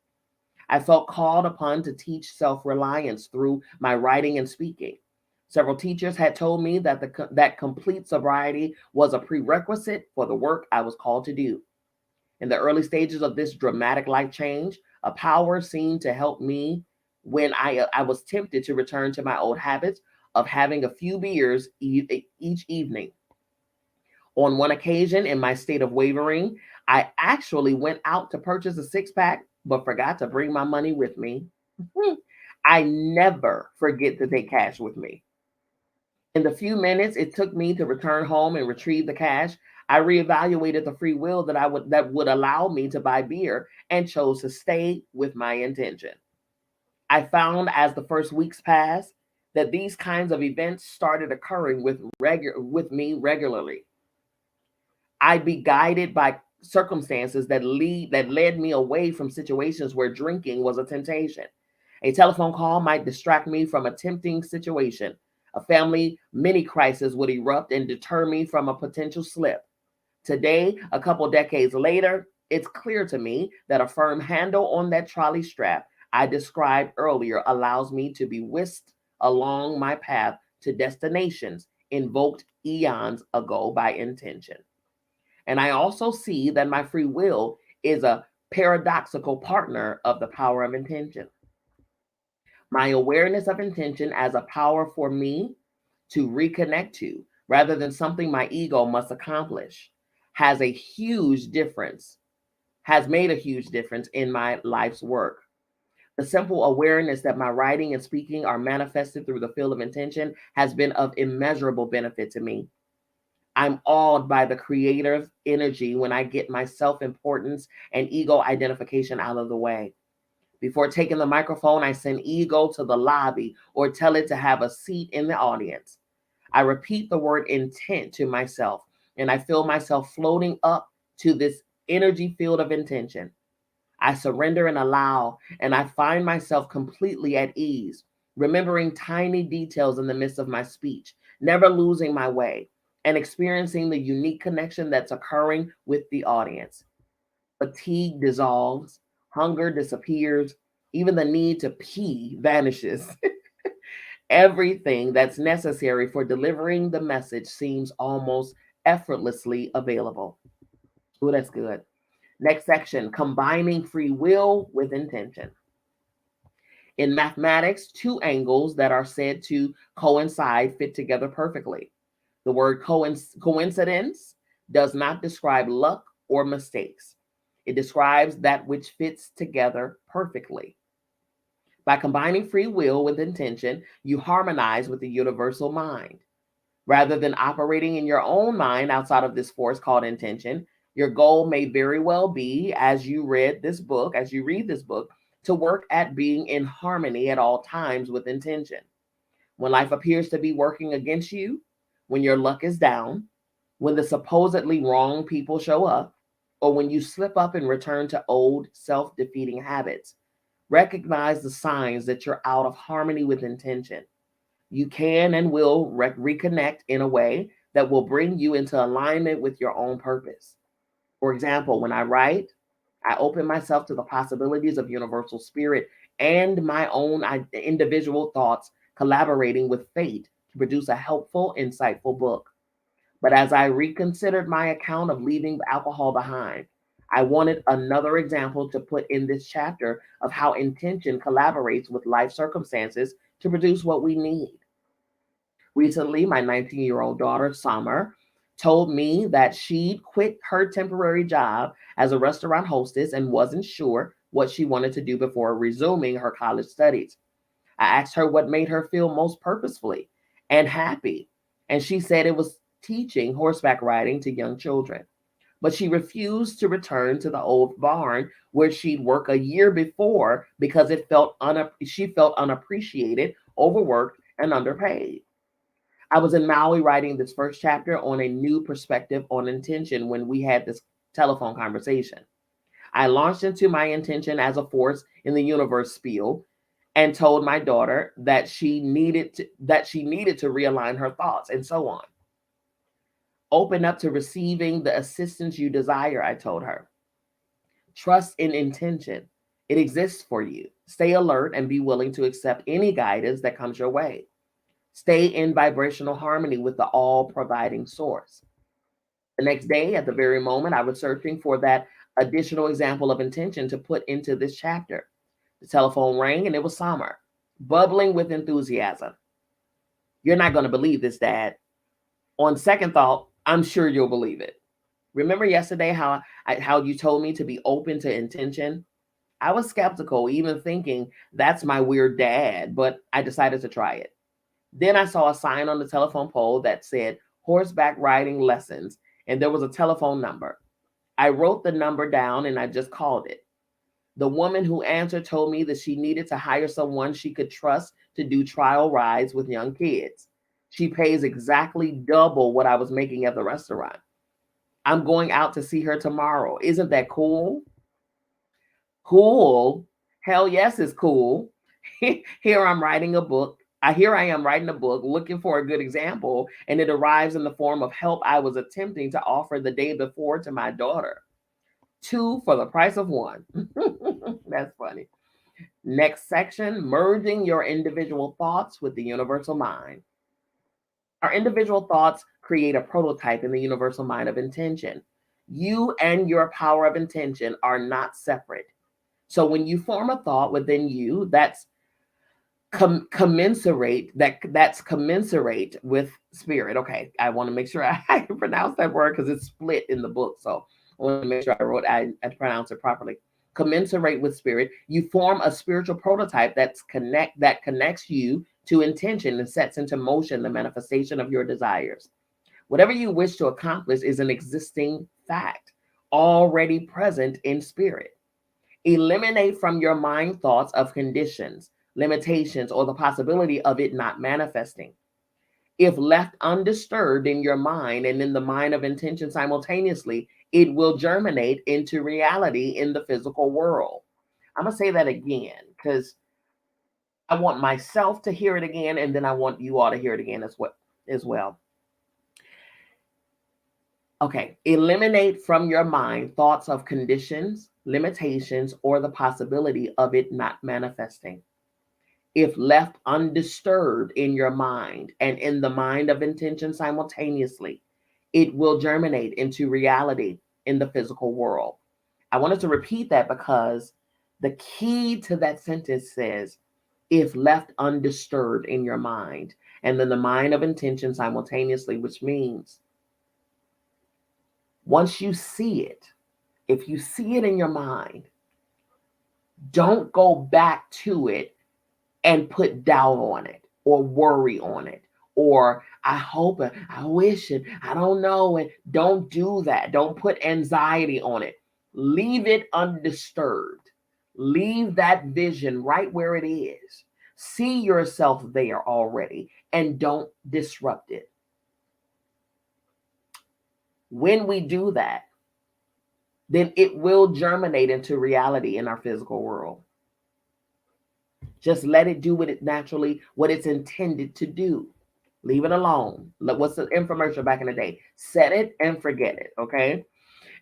I felt called upon to teach self reliance through my writing and speaking. Several teachers had told me that, that complete sobriety was a prerequisite for the work I was called to do. In the early stages of this dramatic life change, a power seemed to help me when I was tempted to return to my old habits of having a few beers each evening. On one occasion, in my state of wavering, I actually went out to purchase a six pack, but forgot to bring my money with me. I never forget to take cash with me. In the few minutes it took me to return home and retrieve the cash, I reevaluated the free will that would allow me to buy beer and chose to stay with my intention. I found as the first weeks passed that these kinds of events started occurring with me regularly. I'd be guided by circumstances that led me away from situations where drinking was a temptation. A telephone call might distract me from a tempting situation. A family mini crisis would erupt and deter me from a potential slip. Today, a couple decades later, it's clear to me that a firm handle on that trolley strap I described earlier allows me to be whisked along my path to destinations invoked eons ago by intention. And I also see that my free will is a paradoxical partner of the power of intention. My awareness of intention as a power for me to reconnect to, rather than something my ego must accomplish, has a huge difference, has made a huge difference in my life's work. The simple awareness that my writing and speaking are manifested through the field of intention has been of immeasurable benefit to me. I'm awed by the creative energy when I get my self importance and ego identification out of the way. Before taking the microphone, I send ego to the lobby or tell it to have a seat in the audience. I repeat the word intent to myself, and I feel myself floating up to this energy field of intention. I surrender and allow, and I find myself completely at ease, remembering tiny details in the midst of my speech, never losing my way, and experiencing the unique connection that's occurring with the audience. Fatigue dissolves, hunger disappears, even the need to pee vanishes. Everything that's necessary for delivering the message seems almost effortlessly available. Oh, that's good. Next section, combining free will with intention. In mathematics, two angles that are said to coincide fit together perfectly. The word coincidence does not describe luck or mistakes. It describes that which fits together perfectly. By combining free will with intention, you harmonize with the universal mind. Rather than operating in your own mind outside of this force called intention, your goal may very well be, as you read this book, to work at being in harmony at all times with intention. When life appears to be working against you, when your luck is down, when the supposedly wrong people show up, or when you slip up and return to old self defeating habits, recognize the signs that you're out of harmony with intention. You can and will reconnect in a way that will bring you into alignment with your own purpose. For example, when I write, I open myself to the possibilities of universal spirit and my own individual thoughts collaborating with fate to produce a helpful, insightful book. But as I reconsidered my account of leaving alcohol behind, I wanted another example to put in this chapter of how intention collaborates with life circumstances to produce what we need. Recently, my 19-year-old daughter, Summer, told me that she'd quit her temporary job as a restaurant hostess and wasn't sure what she wanted to do before resuming her college studies. I asked her what made her feel most purposefully and happy, and she said it was teaching horseback riding to young children. But she refused to return to the old barn where she'd worked a year before because she felt unappreciated, overworked, and underpaid. I was in Maui writing this first chapter on a new perspective on intention when we had this telephone conversation. I launched into my intention as a force in the universe spiel and told my daughter that she needed to realign her thoughts and so on. Open up to receiving the assistance you desire, I told her. Trust in intention. It exists for you. Stay alert and be willing to accept any guidance that comes your way. Stay in vibrational harmony with the all providing source. The next day, at the very moment, I was searching for that additional example of intention to put into this chapter. The telephone rang and it was Summer, bubbling with enthusiasm. You're not going to believe this, Dad. On second thought, I'm sure you'll believe it. Remember yesterday how you told me to be open to intention? I was skeptical, even thinking that's my weird dad, but I decided to try it. Then I saw a sign on the telephone pole that said horseback riding lessons, and there was a telephone number. I wrote the number down and I just called it. The woman who answered told me that she needed to hire someone she could trust to do trial rides with young kids. She pays exactly double what I was making at the restaurant. I'm going out to see her tomorrow. Isn't that cool? Cool. Hell yes, it's cool. Here I'm writing a book. Here I am writing a book, looking for a good example, and it arrives in the form of help I was attempting to offer the day before to my daughter. 2 for the price of 1. That's funny. Next section, merging your individual thoughts with the universal mind. Our individual thoughts create a prototype in the universal mind of intention. You and your power of intention are not separate. So when you form a thought within you that's commensurate with spirit. Okay, I want to make sure I can pronounce that word because it's split in the book. So I want to make sure I pronounce it properly. Commensurate with spirit. You form a spiritual prototype that connects you to intention and sets into motion the manifestation of your desires. Whatever you wish to accomplish is an existing fact, already present in spirit. Eliminate from your mind thoughts of conditions, limitations, or the possibility of it not manifesting. If left undisturbed in your mind and in the mind of intention simultaneously, it will germinate into reality in the physical world. I'm going to say that again because I want myself to hear it again, and then I want you all to hear it again as well. Okay, eliminate from your mind thoughts of conditions, limitations, or the possibility of it not manifesting. If left undisturbed in your mind and in the mind of intention simultaneously, it will germinate into reality in the physical world. I wanted to repeat that because the key to that sentence says, if left undisturbed in your mind and then the mind of intention simultaneously, which means once you see it, if you see it in your mind, don't go back to it and put doubt on it or worry on it or I hope it, I wish it, I don't know it. Don't do that. Don't put anxiety on it. Leave it undisturbed. Leave that vision right where it is. See yourself there already and don't disrupt it. When we do that, then it will germinate into reality in our physical world. Just let it do what it's intended to do. Leave it alone. What's the infomercial back in the day? Set it and forget it, okay?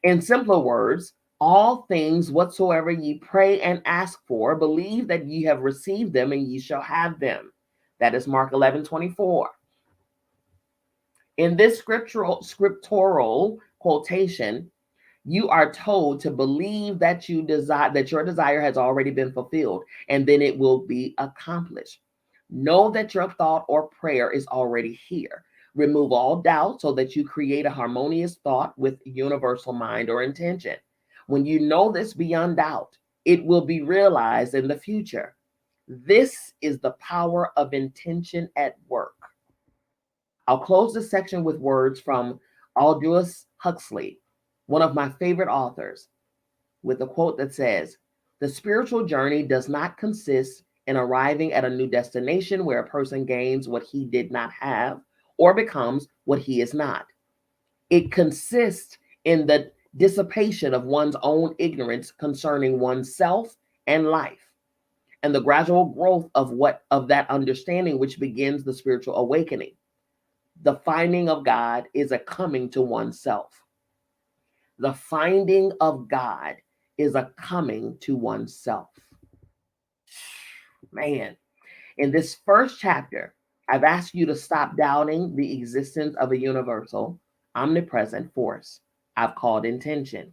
In simpler words, all things whatsoever ye pray and ask for, believe that ye have received them and ye shall have them. That is Mark 11:24. In this scriptural quotation, you are told to believe that your desire has already been fulfilled, and then it will be accomplished. Know that your thought or prayer is already here. Remove all doubt so that you create a harmonious thought with universal mind or intention. When you know this beyond doubt, it will be realized in the future. This is the power of intention at work. I'll close this section with words from Aldous Huxley, one of my favorite authors, with a quote that says, "The spiritual journey does not consist in arriving at a new destination where a person gains what he did not have or becomes what he is not. It consists in the dissipation of one's own ignorance concerning oneself and life, and the gradual growth of that understanding which begins the spiritual awakening. The finding of God is a coming to oneself." The finding of God is a coming to oneself. Man, in this first chapter, I've asked you to stop doubting the existence of a universal, omnipresent force I've called intention,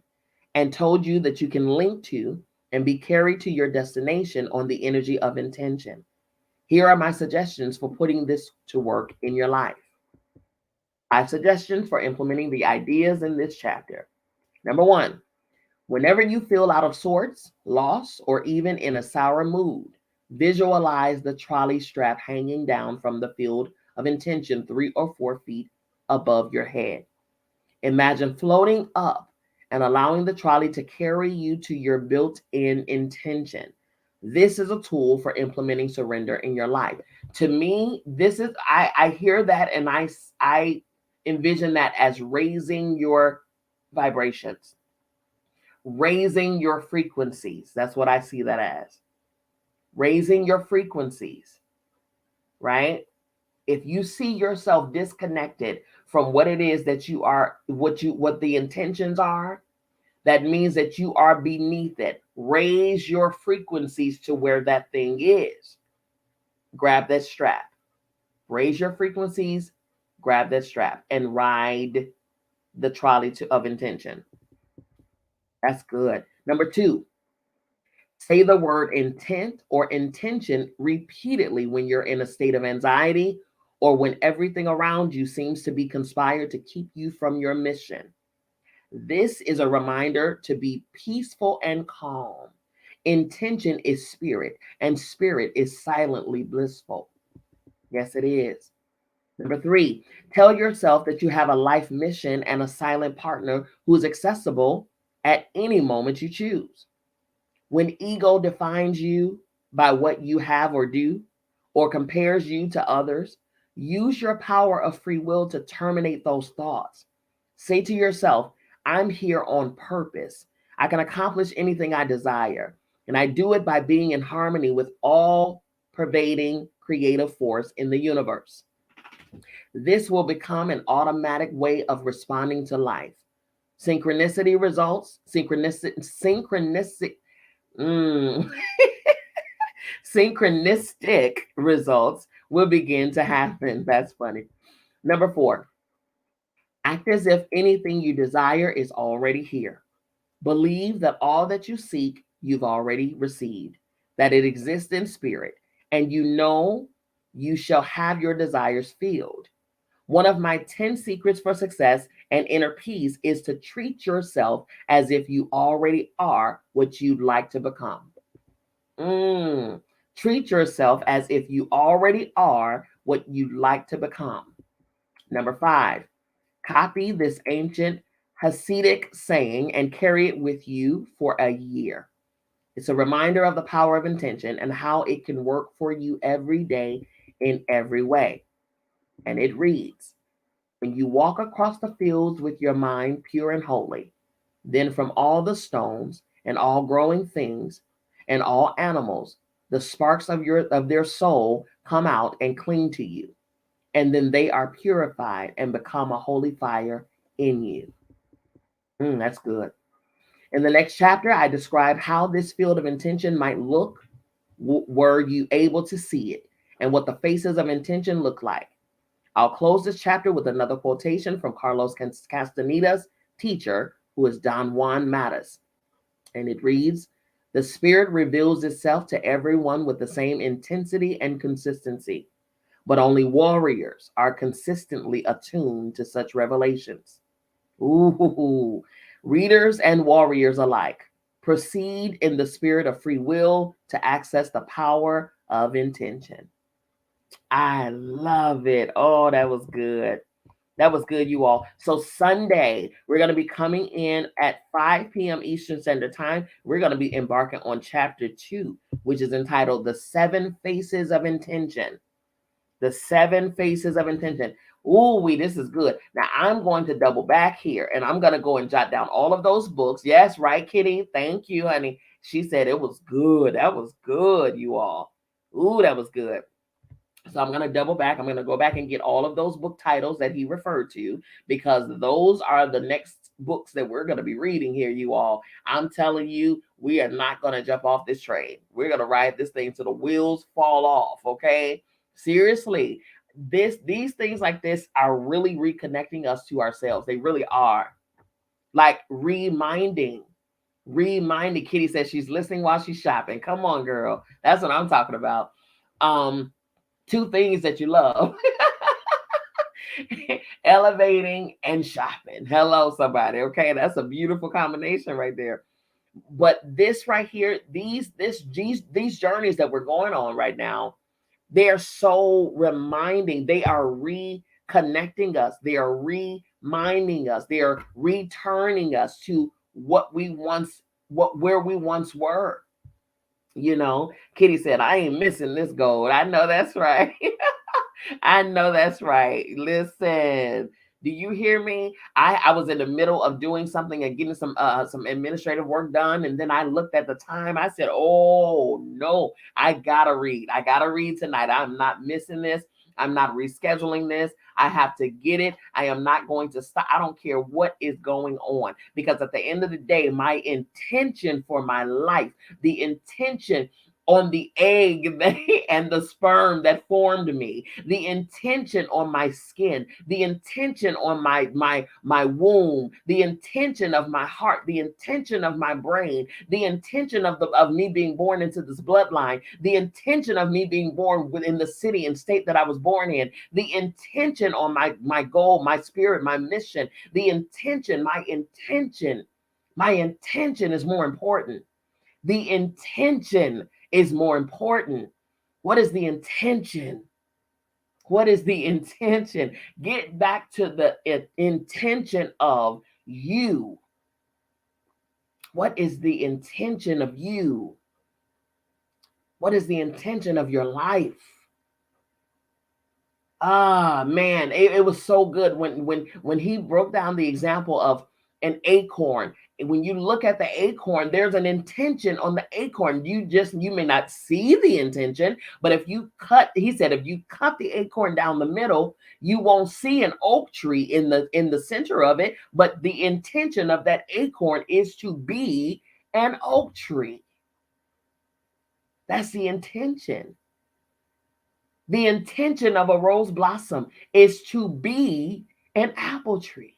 and told you that you can link to and be carried to your destination on the energy of intention. Here are my suggestions for putting this to work in your life. 5 suggestions for implementing the ideas in this chapter. Number 1, whenever you feel out of sorts, lost, or even in a sour mood, visualize the trolley strap hanging down from the field of intention 3 or 4 feet above your head. Imagine floating up and allowing the trolley to carry you to your built-in intention. This is a tool for implementing surrender in your life. To me, this is, I hear that and I envision that as raising your vibrations, raising your frequencies. That's what I see that as. Raising your frequencies, right? If you see yourself disconnected from what it is that you are, what the intentions are, that means that you are beneath it. Raise your frequencies to where that thing is. Grab that strap. Raise your frequencies, grab that strap, and ride the trolley of intention. That's good. Number 2, say the word intent or intention repeatedly when you're in a state of anxiety or when everything around you seems to be conspired to keep you from your mission. This is a reminder to be peaceful and calm. Intention is spirit, and spirit is silently blissful. Yes, it is. Number 3, tell yourself that you have a life mission and a silent partner who is accessible at any moment you choose. When ego defines you by what you have or do, or compares you to others, use your power of free will to terminate those thoughts. Say to yourself, I'm here on purpose. I can accomplish anything I desire. And I do it by being in harmony with all pervading creative force in the universe. This will become an automatic way of responding to life. Synchronicity results, mm, synchronistic results will begin to happen. That's funny. Number 4, act as if anything you desire is already here. Believe that all that you seek, you've already received, that it exists in spirit, and you know you shall have your desires filled. One of my 10 secrets for success and inner peace is to treat yourself as if you already are what you'd like to become. Treat yourself as if you already are what you'd like to become. Number 5, copy this ancient Hasidic saying and carry it with you for a year. It's a reminder of the power of intention and how it can work for you every day in every way. And it reads, when you walk across the fields with your mind pure and holy, then from all the stones and all growing things and all animals, the sparks of their soul come out and cling to you. And then they are purified and become a holy fire in you. That's good. In the next chapter, I describe how this field of intention might look. Were you able to see it? And what the faces of intention look like. I'll close this chapter with another quotation from Carlos Castaneda's teacher, who is Don Juan Matus. And it reads, the spirit reveals itself to everyone with the same intensity and consistency, but only warriors are consistently attuned to such revelations. Ooh, readers and warriors alike, proceed in the spirit of free will to access the power of intention. I love it. Oh, that was good. That was good, you all. So Sunday, we're going to be coming in at 5 p.m. Eastern Standard Time. We're going to be embarking on chapter 2, which is entitled The 7 Faces of Intention. The 7 Faces of Intention. Ooh, this is good. Now, I'm going to double back here, and I'm going to go and jot down all of those books. Yes, right, Kitty? Thank you, honey. She said it was good. That was good, you all. Ooh, that was good. So I'm going to double back. I'm going to go back and get all of those book titles that he referred to, because those are the next books that we're going to be reading here, you all. I'm telling you, we are not going to jump off this train. We're going to ride this thing till the wheels fall off, okay? Seriously. These things like this are really reconnecting us to ourselves. They really are. Like reminding. Kitty says she's listening while she's shopping. Come on, girl. That's what I'm talking about. Two things that you love. Elevating and shopping. Hello, somebody. Okay, that's a beautiful combination right there. But this right here, these journeys that we're going on right now, they are so reminding. They are reconnecting us. They are reminding us. They are returning us to where we once were. Kitty said, I ain't missing this gold. I know that's right. I know that's right. Listen, do you hear me? I was in the middle of doing something and getting some administrative work done, and then I looked at the time. I said, "Oh no, I gotta read. I gotta read tonight. I'm not missing this. I'm not rescheduling this. I have to get it. I am not going to stop. I don't care what is going on, because at the end of the day, my intention for my life, the intention on the egg and the sperm that formed me, the intention on my skin, the intention on my womb, the intention of my heart, the intention of my brain, the intention of me being born into this bloodline, the intention of me being born within the city and state that I was born in, the intention on my goal, my spirit, my mission, the intention, my intention is more important. The intention is more important. What is the intention? What is the intention? Get back to the intention of you. What is the intention of you? What is the intention of your life? Man, it was so good when he broke down the example of an acorn. When you look at the acorn, there's an intention on the acorn. You may not see the intention, but he said, if you cut the acorn down the middle, you won't see an oak tree in the center of it. But the intention of that acorn is to be an oak tree. That's the intention. The intention of a rose blossom is to be an apple tree.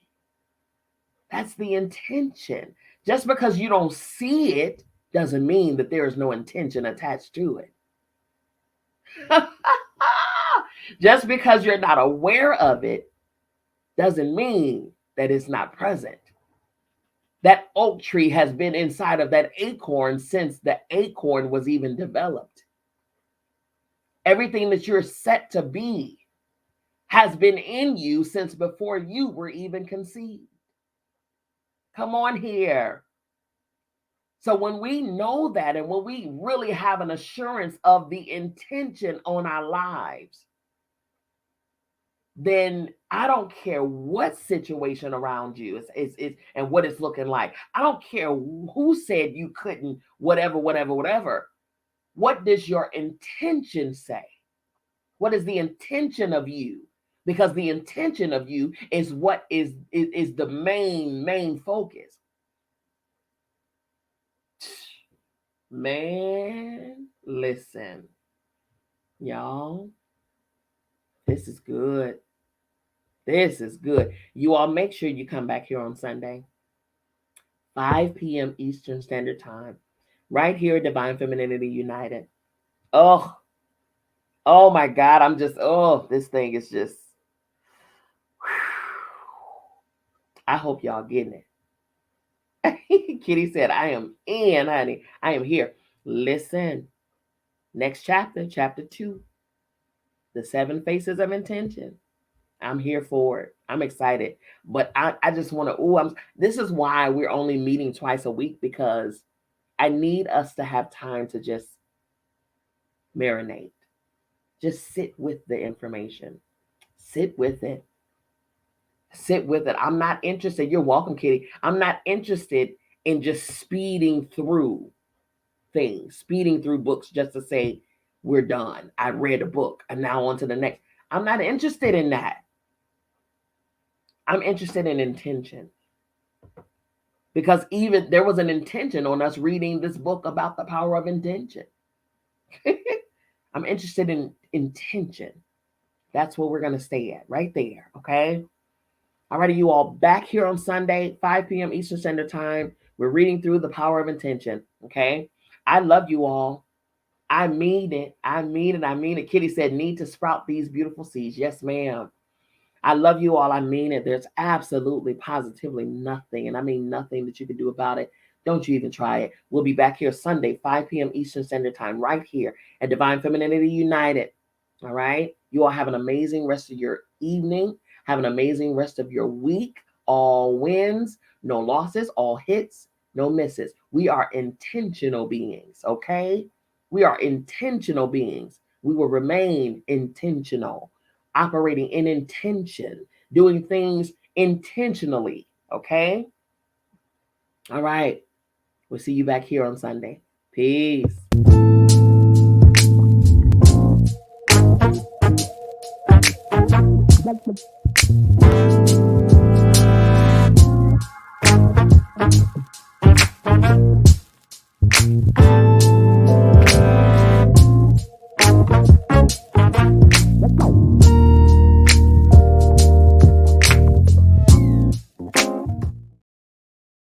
That's the intention. Just because you don't see it doesn't mean that there is no intention attached to it. Just because you're not aware of it doesn't mean that it's not present. That oak tree has been inside of that acorn since the acorn was even developed. Everything that you're set to be has been in you since before you were even conceived. Come on here. So when we know that, and when we really have an assurance of the intention on our lives, then I don't care what situation around you is and what it's looking like. I don't care who said you couldn't, whatever. What does your intention say? What is the intention of you? Because the intention of you is what is the main focus. Man, listen, y'all, this is good. This is good. You all make sure you come back here on Sunday, 5 p.m. Eastern Standard Time, right here at Divine Femininity United. Oh my God. This thing is just, I hope y'all getting it. Kitty said, I am in, honey. I am here. Listen, next chapter 2, the 7 faces of intention. I'm here for it. I'm excited. But I just want to, this is why we're only meeting twice a week, because I need us to have time to just marinate. Just sit with the information. Sit with it. Sit with it. I'm not interested. You're welcome, Kitty. I'm not interested in just speeding through things, speeding through books just to say, we're done. I read a book and now on to the next. I'm not interested in that. I'm interested in intention. Because even there was an intention on us reading this book about the power of intention. I'm interested in intention. That's where we're going to stay at, right there. Okay. All righty, you all, back here on Sunday, 5 p.m. Eastern Standard Time. We're reading through the power of intention. Okay. I love you all. I mean it. I mean it. I mean it. Kitty said, need to sprout these beautiful seeds. Yes, ma'am. I love you all. I mean it. There's absolutely, positively nothing, and I mean nothing that you can do about it. Don't you even try it. We'll be back here Sunday, 5 p.m. Eastern Standard Time, right here at Divine Femininity United. All right. You all have an amazing rest of your evening. Have an amazing rest of your week. All wins, no losses, all hits, no misses. We are intentional beings, okay? We are intentional beings. We will remain intentional, operating in intention, doing things intentionally, okay? All right. We'll see you back here on Sunday. Peace.